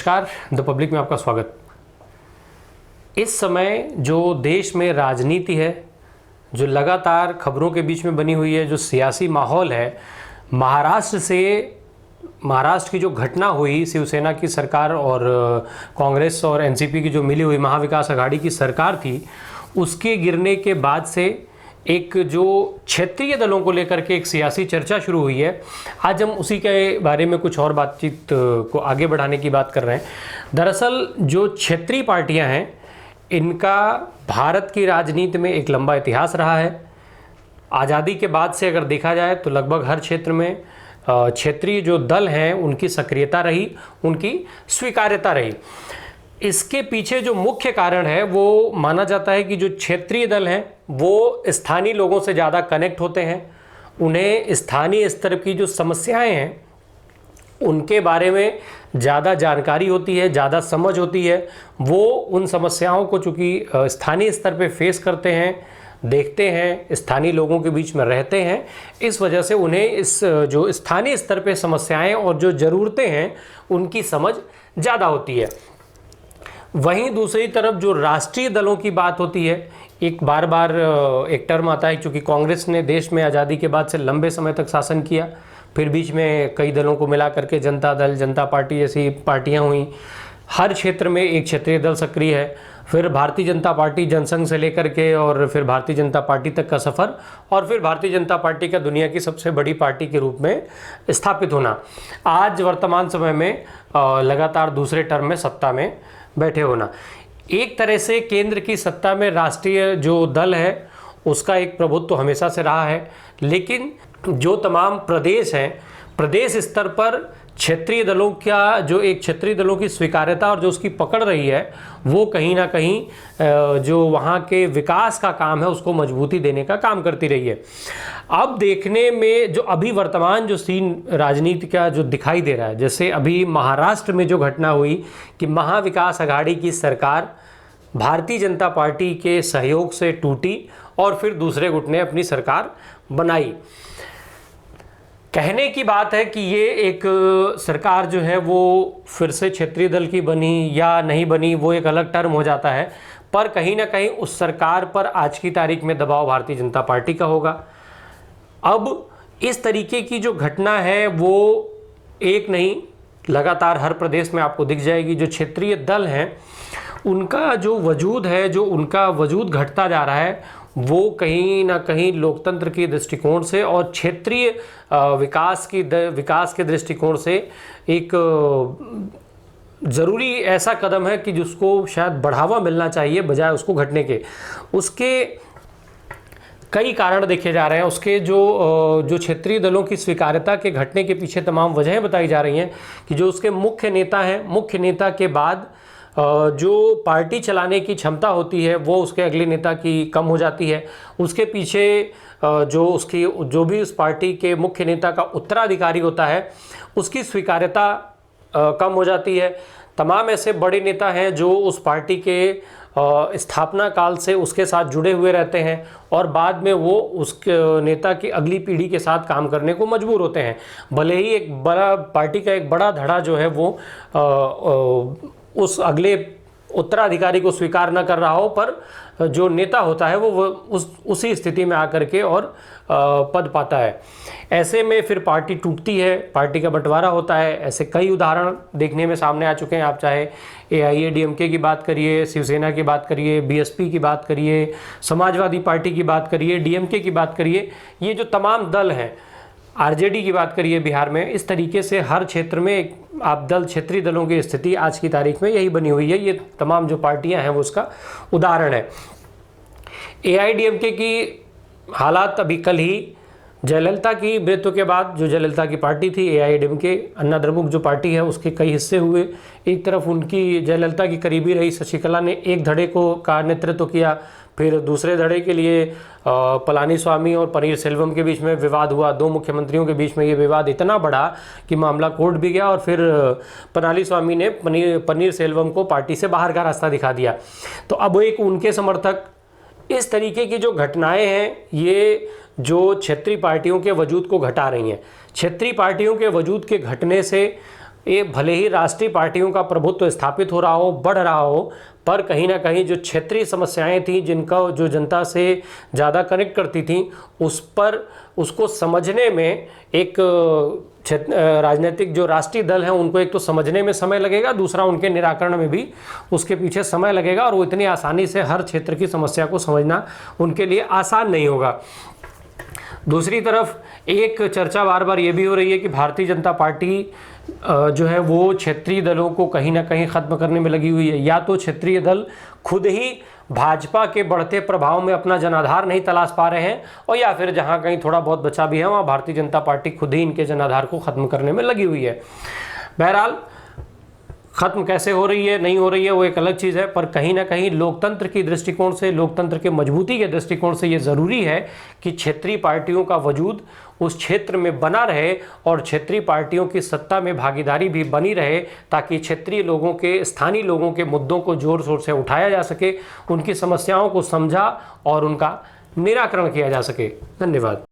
नमस्कार, the public में आपका स्वागत। इस समय जो देश में राजनीति है, जो लगातार खबरों के बीच में बनी हुई है, जो सियासी माहौल है, महाराष्ट्र की जो घटना हुई, शिवसेना की सरकार और कांग्रेस और एनसीपी की जो मिली हुई महाविकास आघाड़ी की सरकार थी, उसके गिरने के बाद से एक जो क्षेत्रीय दलों को लेकर के एक सियासी चर्चा शुरू हुई है। आज हम उसी के बारे में कुछ और बातचीत को आगे बढ़ाने की बात कर रहे हैं। दरअसल जो क्षेत्रीय पार्टियां हैं, इनका भारत की राजनीति में एक लंबा इतिहास रहा है। आज़ादी के बाद से अगर देखा जाए तो लगभग हर क्षेत्र में क्षेत्रीय जो दल हैं उनकी सक्रियता रही, उनकी स्वीकार्यता रही। इसके पीछे जो मुख्य कारण है वो माना जाता है कि जो क्षेत्रीय दल हैं वो स्थानीय लोगों से ज़्यादा कनेक्ट होते हैं, उन्हें स्थानीय स्तर की जो समस्याएं हैं उनके बारे में ज़्यादा जानकारी होती है, ज़्यादा समझ होती है। वो उन समस्याओं को चूँकि स्थानीय स्तर पे फेस करते हैं, देखते हैं, स्थानीय लोगों के बीच में रहते हैं, इस वजह से उन्हें इस जो स्थानीय स्तर पे समस्याएं और जो ज़रूरतें हैं उनकी समझ ज़्यादा होती है। वहीं दूसरी तरफ जो राष्ट्रीय दलों की बात होती है, एक बार एक टर्म आता है, क्योंकि कांग्रेस ने देश में आज़ादी के बाद से लंबे समय तक शासन किया, फिर बीच में कई दलों को मिला करके जनता दल, जनता पार्टी जैसी पार्टियां हुई। हर क्षेत्र में एक क्षेत्रीय दल सक्रिय है। फिर भारतीय जनता पार्टी जनसंघ से लेकर के और फिर भारतीय जनता पार्टी तक का सफ़र, और फिर भारतीय जनता पार्टी का दुनिया की सबसे बड़ी पार्टी के रूप में स्थापित होना, आज वर्तमान समय में लगातार दूसरे टर्म में सत्ता में बैठे होना। एक तरह से केंद्र की सत्ता में राष्ट्रीय जो दल है उसका एक प्रभुत्व तो हमेशा से रहा है, लेकिन जो तमाम प्रदेश हैं, प्रदेश स्तर पर क्षेत्रीय दलों का जो एक क्षेत्रीय दलों की स्वीकार्यता और जो उसकी पकड़ रही है, वो कहीं ना कहीं जो वहाँ के विकास का काम है उसको मजबूती देने का काम करती रही है। अब देखने में जो अभी वर्तमान जो सीन राजनीति का जो दिखाई दे रहा है, जैसे अभी महाराष्ट्र में जो घटना हुई कि महाविकास आघाड़ी की सरकार भारतीय जनता पार्टी के सहयोग से टूटी और फिर दूसरे गुट ने अपनी सरकार बनाई। कहने की बात है कि ये एक सरकार जो है वो फिर से क्षेत्रीय दल की बनी या नहीं बनी, वो एक अलग टर्म हो जाता है, पर कहीं ना कहीं उस सरकार पर आज की तारीख में दबाव भारतीय जनता पार्टी का होगा। अब इस तरीके की जो घटना है वो एक नहीं, लगातार हर प्रदेश में आपको दिख जाएगी। जो क्षेत्रीय दल हैं उनका जो वजूद है, जो उनका वजूद घटता जा रहा है, वो कहीं ना कहीं लोकतंत्र के दृष्टिकोण से और क्षेत्रीय विकास के दृष्टिकोण से एक ज़रूरी ऐसा कदम है कि जिसको शायद बढ़ावा मिलना चाहिए बजाय उसको घटने के। उसके कई कारण देखे जा रहे हैं। उसके जो क्षेत्रीय दलों की स्वीकार्यता के घटने के पीछे तमाम वजहें बताई जा रही हैं कि जो उसके मुख्य नेता हैं, मुख्य नेता के बाद जो पार्टी चलाने की क्षमता होती है वो उसके अगले नेता की कम हो जाती है। उसके पीछे जो भी उस पार्टी के मुख्य नेता का उत्तराधिकारी होता है उसकी स्वीकार्यता कम हो जाती है। तमाम ऐसे बड़े नेता हैं जो उस पार्टी के स्थापना काल से उसके साथ जुड़े हुए रहते हैं और बाद में वो उस नेता की अगली पीढ़ी के साथ काम करने को मजबूर होते हैं। भले ही एक बड़ा पार्टी का एक बड़ा धड़ा जो है वो उस अगले उत्तराधिकारी को स्वीकार न कर रहा हो, पर जो नेता होता है वो उसी स्थिति में आकर के और पद पाता है। ऐसे में फिर पार्टी टूटती है, पार्टी का बंटवारा होता है। ऐसे कई उदाहरण देखने में सामने आ चुके हैं। आप चाहे AIADMK की बात करिए, शिवसेना की बात करिए, BSP की बात करिए, समाजवादी पार्टी की बात करिए, DMK की बात करिए, ये जो तमाम दल हैं, RJD की बात करिए बिहार में, इस तरीके से हर क्षेत्र में आप क्षेत्रीय दलों की स्थिति आज की तारीख में यही बनी हुई है। ये तमाम जो पार्टियां हैं वो उसका उदाहरण है। AIADMK की हालात अभी कल ही जयललिता की मृत्यु के बाद, जो जयललिता की पार्टी थी AIADMK, अन्ना द्रमुक जो पार्टी है उसके कई हिस्से हुए। एक तरफ उनकी जयललिता की करीबी रही शशिकला ने एक धड़े का नेतृत्व किया, फिर दूसरे धड़े के लिए पलानीस्वामी और पनीरसेल्वम के बीच में विवाद हुआ। दो मुख्यमंत्रियों के बीच में ये विवाद इतना बढ़ा कि मामला कोर्ट भी गया और फिर पलानीस्वामी ने पनीरसेल्वम को पार्टी से बाहर का रास्ता दिखा दिया। तो अब एक उनके समर्थक, इस तरीके की जो घटनाएं हैं ये जो क्षेत्रीय पार्टियों के वजूद को घटा रही हैं। क्षेत्रीय पार्टियों के वजूद के घटने से ये भले ही राष्ट्रीय पार्टियों का प्रभुत्व स्थापित हो रहा हो, बढ़ रहा हो, पर कहीं ना कहीं जो क्षेत्रीय समस्याएं थी, जिनका जो जनता से ज़्यादा कनेक्ट करती थी, उस पर उसको समझने में एक राजनीतिक जो राष्ट्रीय दल हैं उनको एक तो समझने में समय लगेगा, दूसरा उनके निराकरण में भी उसके पीछे समय लगेगा, और वो इतनी आसानी से हर क्षेत्र की समस्या को समझना उनके लिए आसान नहीं होगा। दूसरी तरफ एक चर्चा बार बार ये भी हो रही है कि भारतीय जनता पार्टी जो है वो क्षेत्रीय दलों को कहीं ना कहीं ख़त्म करने में लगी हुई है। या तो क्षेत्रीय दल खुद ही भाजपा के बढ़ते प्रभाव में अपना जनाधार नहीं तलाश पा रहे हैं, और या फिर जहां कहीं थोड़ा बहुत बचा भी है वहां भारतीय जनता पार्टी खुद ही इनके जनाधार को ख़त्म करने में लगी हुई है। बहरहाल ख़त्म कैसे हो रही है, नहीं हो रही है, वो एक अलग चीज़ है, पर कहीं ना कहीं लोकतंत्र की दृष्टिकोण से, लोकतंत्र के मजबूती के दृष्टिकोण से ये ज़रूरी है कि क्षेत्रीय पार्टियों का वजूद उस क्षेत्र में बना रहे और क्षेत्रीय पार्टियों की सत्ता में भागीदारी भी बनी रहे, ताकि क्षेत्रीय लोगों के, स्थानीय लोगों के मुद्दों को जोर शोर से उठाया जा सके, उनकी समस्याओं को समझा और उनका निराकरण किया जा सके। धन्यवाद।